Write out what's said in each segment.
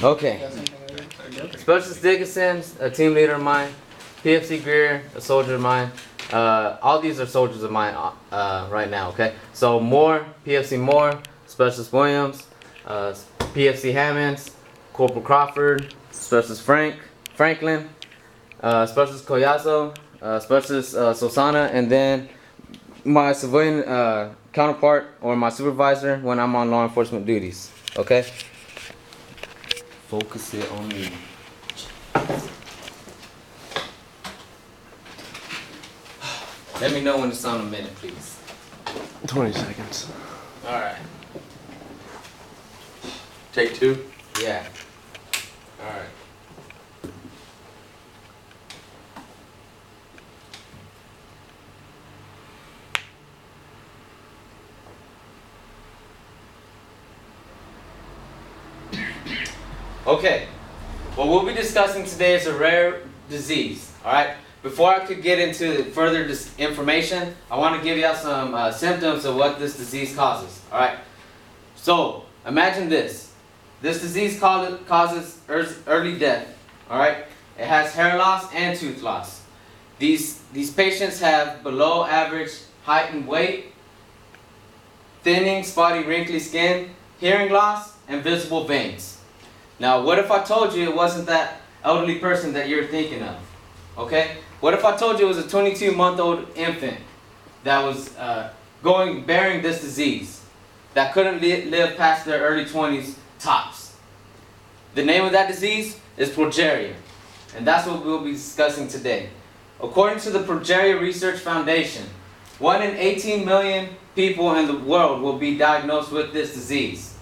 Okay. Specialist Dickinson's a team leader of mine. PFC Greer, a soldier of mine. All these are soldiers of mine right now, okay? So Moore, PFC Moore, Specialist Williams, PFC Hammonds, Corporal Crawford, Specialist Franklin, Specialist Collazo, Specialist Sosana, and then my civilian counterpart or my supervisor when I'm on law enforcement duties, okay? Focus it on me. Let me know when it's on a minute, please. 20 seconds. Alright. Take two? Yeah. Alright. Okay. What we'll be discussing today is a rare disease. Alright? Before I could get into further information, I want to give you some symptoms of what this disease causes. Alright? So, imagine this. This disease causes early death. Alright? It has hair loss and tooth loss. These patients have below average height and weight, thinning, spotty, wrinkly skin, hearing loss, and visible veins. Now, what if I told you it wasn't that elderly person that you're thinking of? Okay? What if I told you it was a 22-month-old infant that was bearing this disease, that couldn't live past their early 20s tops? The name of that disease is Progeria, and that's what we'll be discussing today. According to the Progeria Research Foundation, 1 in 18 million people in the world will be diagnosed with this disease.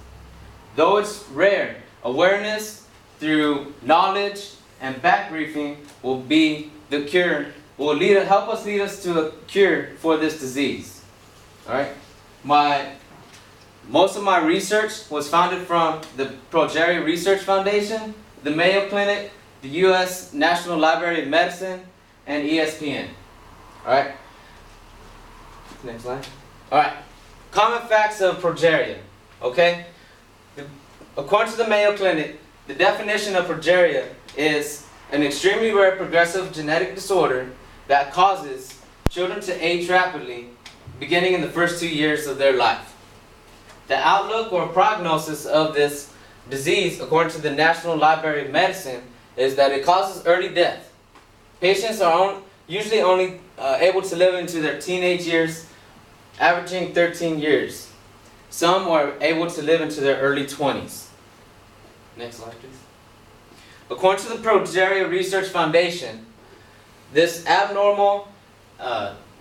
Though it's rare, awareness through knowledge and back briefing will be the cure, will help us lead us to a cure for this disease. Alright? Most of my research was founded from the Progeria Research Foundation, the Mayo Clinic, the U.S. National Library of Medicine, and ESPN. Alright? Next slide. Alright. Common facts of Progeria. Okay? According to the Mayo Clinic, the definition of Progeria is an extremely rare progressive genetic disorder that causes children to age rapidly beginning in the first 2 years of their life. The outlook or prognosis of this disease, according to the National Library of Medicine, is that it causes early death. Patients are usually only able to live into their teenage years, averaging 13 years. Some are able to live into their early 20s. Next slide, please. According to the Progeria Research Foundation, this abnormal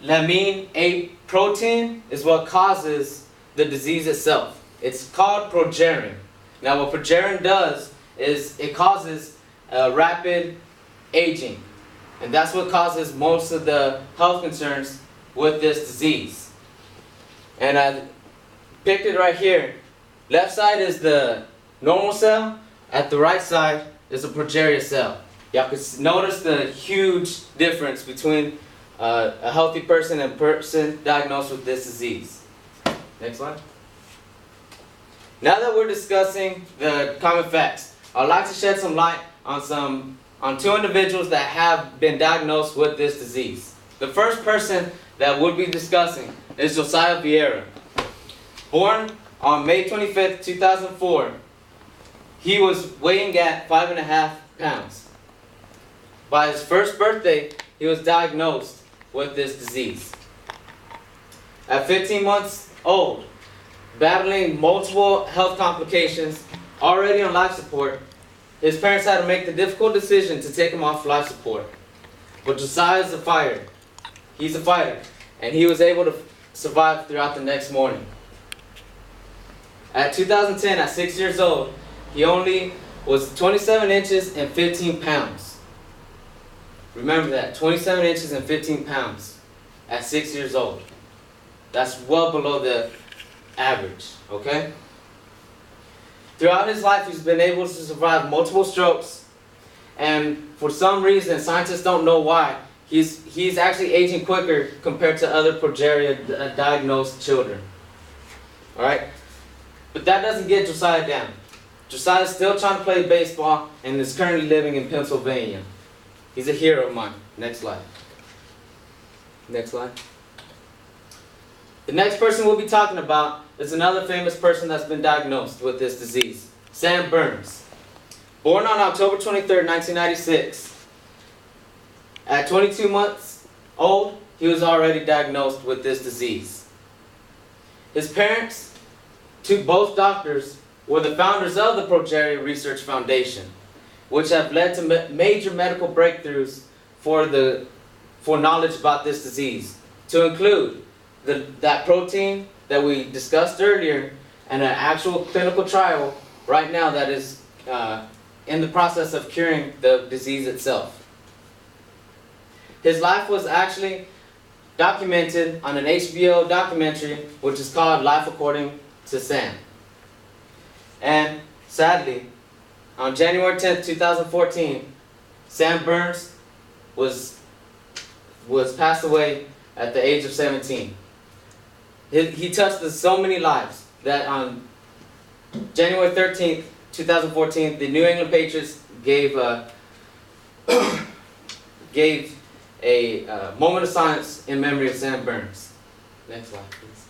lamine A protein is what causes the disease itself. It's called progerin. Now, what progerin does is it causes rapid aging, and that's what causes most of the health concerns with this disease. And I picked it right here. Left side is the normal cell. At the right side is a progeria cell. Y'all can notice the huge difference between a healthy person and a person diagnosed with this disease. Next slide. Now that we're discussing the common facts, I'd like to shed some light on two individuals that have been diagnosed with this disease. The first person that we'll be discussing is Josiah Vieira. Born on May 25th, 2004, he was weighing at 5.5 pounds. By his first birthday, he was diagnosed with this disease. At 15 months old, battling multiple health complications, already on life support, his parents had to make the difficult decision to take him off life support. But Josiah is a fighter. He's a fighter, and he was able to survive throughout the next morning. At 2010, at 6 years old, he only was 27 inches and 15 pounds. Remember that, 27 inches and 15 pounds at 6 years old. That's well below the average, okay? Throughout his life, he's been able to survive multiple strokes, and for some reason, scientists don't know why, he's actually aging quicker compared to other progeria diagnosed children. Alright? But that doesn't get Josiah down. Josiah's still trying to play baseball and is currently living in Pennsylvania. He's a hero of mine. Next slide. Next slide. The next person we'll be talking about is another famous person that's been diagnosed with this disease, Sam Burns. Born on October 23rd, 1996. At 22 months old, he was already diagnosed with this disease. His parents, both doctors, were the founders of the Progeria Research Foundation, which have led to major medical breakthroughs for knowledge about this disease, to include that protein that we discussed earlier and an actual clinical trial right now that is in the process of curing the disease itself. His life was actually documented on an HBO documentary which is called Life According to Sam. And sadly, on January 10th, 2014, Sam Burns was passed away at the age of 17. He touched so many lives that on January 13th, 2014, the New England Patriots gave a moment of silence in memory of Sam Burns. Next slide, please.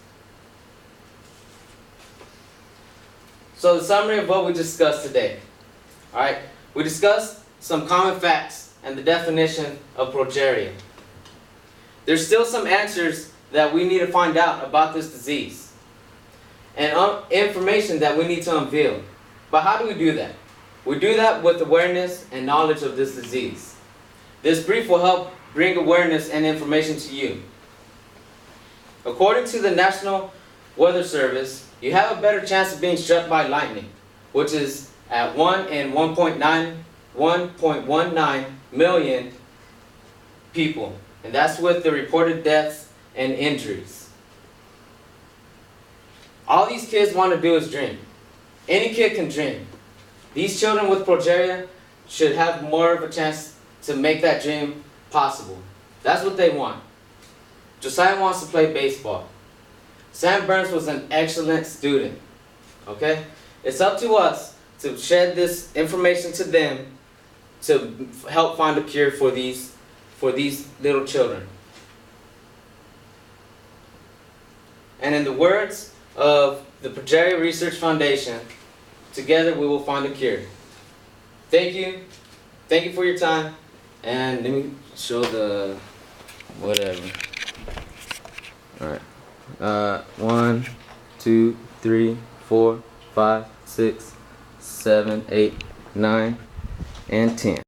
So the summary of what we discussed today. All right, we discussed some common facts and the definition of progeria. There's still some answers that we need to find out about this disease and information that we need to unveil. But how do we do that? We do that with awareness and knowledge of this disease. This brief will help bring awareness and information to you. According to the National Weather Service, you have a better chance of being struck by lightning, which is at 1 in 1.19 million people. And that's with the reported deaths and injuries. All these kids want to do is dream. Any kid can dream. These children with progeria should have more of a chance to make that dream possible. That's what they want. Josiah wants to play baseball. Sam Burns was an excellent student. Okay? It's up to us to shed this information to them to help find a cure for these little children. And in the words of the Progeria Research Foundation, together we will find a cure. Thank you. Thank you for your time. And let me show the whatever. Alright. 1, 2, 3, 4, 5, 6, 7, 8, 9, and 10.